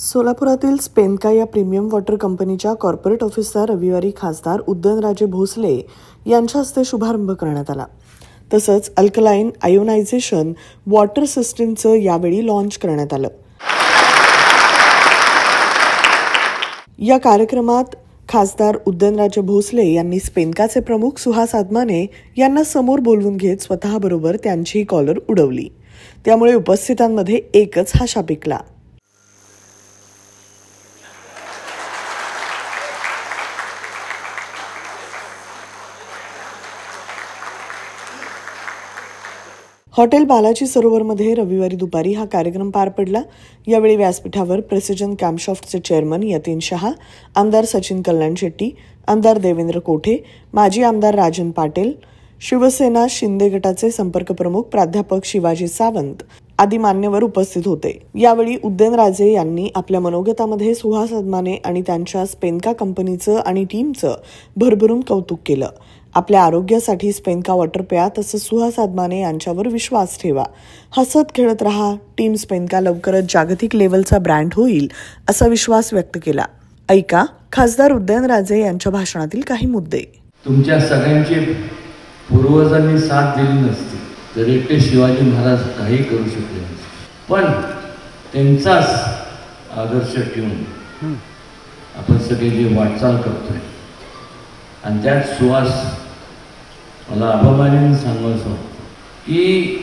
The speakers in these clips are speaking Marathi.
सोलापुरातील स्पेनका या प्रीमियम वॉटर कंपनीच्या कॉर्पोरेट ऑफिसचा रविवारी खासदार उदयनराजे भोसले यांच्या हस्ते शुभारंभ करण्यात आला। तसंच अल्कलाइन आयोनायझेशन वॉटर सिस्टमचं यावेळी लॉन्च करण्यात आलं। या कार्यक्रमात खासदार उदयनराजे भोसले यांनी स्पेनकाचे प्रमुख सुहास आदमाने यांना समोर बोलवून घेत स्वतःबरोबर त्यांची कॉलर उडवली। त्यामुळे उपस्थितांमध्ये एकच हाशा पिकला। हॉटेल बालाजी सरोवरमध्ये रविवारी दुपारी हा कार्यक्रम पार पडला। यावेळी व्यासपीठावर प्रेसिजन कॅम्पशॉफ्टचे चेअरमन यतीन शहा, आमदार सचिन कल्याण शेट्टी, आमदार देवेंद्र कोठे, माजी आमदार राजन पाटील, शिवसेना शिंदे गटाचे संपर्क प्रमुख प्राध्यापक शिवाजी सावंत आदी मान्यवर उपस्थित होते। यावेळी उदयनराजे यांनी आपल्या मनोगतामध्ये सुहास आदमाने आणि त्यांच्या स्पेनका कंपनीचं आणि टीमचं भरभरून कौतुक केलं। आपल्या आरोग्यासाठी स्पेनका वॉटर प्या, तसंच सुहास आदमाने यांच्यावर विश्वास ठेवा, हसत खेळत रहा, टीम स्पेनका लवकरच जागतिक लेव्हलचा ब्रँड होईल असा विश्वास व्यक्त केला। ऐका खासदार उदयनराजे यांच्या भाषणातील काही मुद्दे। तुमच्या सगळ्यांचे पूर्वजांनी साथ दिली नसती तर एकटे शिवाजी महाराज काही करू शकले नसते, पण त्यांचाच आदर्श ठेवून आपण सगळे जे वाटचाल करतोय आणि त्यात सुहास मला अभिमानाने सांगायचं की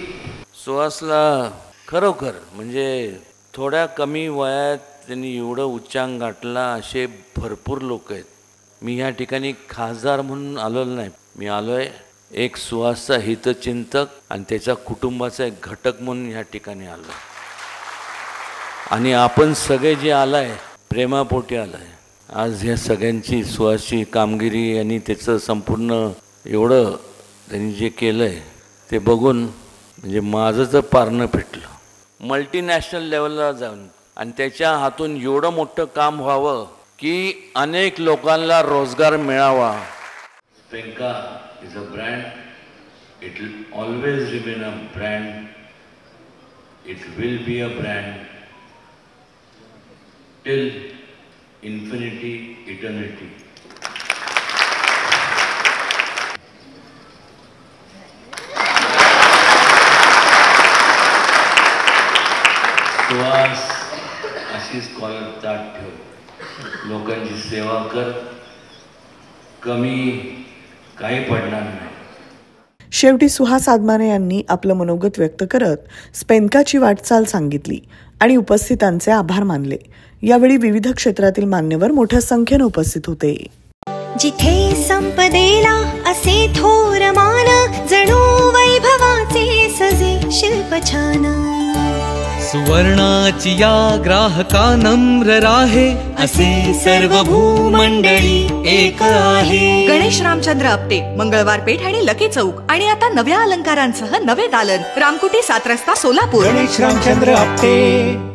सुहासला खरोखर म्हणजे थोड्या कमी वयात त्यांनी एवढं उच्चांक गाठला असे भरपूर लोक आहेत। मी ह्या ठिकाणी खासदार म्हणून आलेलो नाही, मी आलोय एक सुहासचा हितचिंतक आणि त्याच्या कुटुंबाचा एक घटक म्हणून ह्या ठिकाणी आलो। आणि आपण सगळे जे आलाय प्रेमापोटी आलाय। आज ह्या सगळ्यांची सुहासची कामगिरी आणि त्याचं संपूर्ण एवढं त्यांनी जे केलं आहे ते बघून म्हणजे माझं तर पारणं फिटलं। मल्टीनॅशनल लेवलला जाऊन आणि त्याच्या हातून एवढं मोठं काम व्हावं की अनेक लोकांना रोजगार मिळावा। Spenka is a brand, it will always remain a brand, it will be a brand till infinity, eternity. Suhas अशीच कॉलर ताट ठेव, लोकांची सेवा कर, कमी काही पडणार नाही। शेवटी सुहास आदमाने यांनी आपलं मनोगत व्यक्त करत स्पेनकाची वाटचाल सांगितली आणि उपस्थितांचे आभार मानले। यावेळी विविध क्षेत्रातील मान्यवर मोठ्या संख्येने उपस्थित होते। जिथे संपदेला असे थोर मान, जणू वैभवाचे सजे शिल्प छान। सुवर्णाची या ग्राहका नम्र राहे, असे सर्व भूमंडळी एक आहे। गणेश रामचंद्र आपटे, मंगळवार पेठ आणि लकी चौक आणि आता नव्या अलंकारांसह नवे दालन, रामकुटी 7 रस्ता सोलापूर। गणेश रामचंद्र आपटे।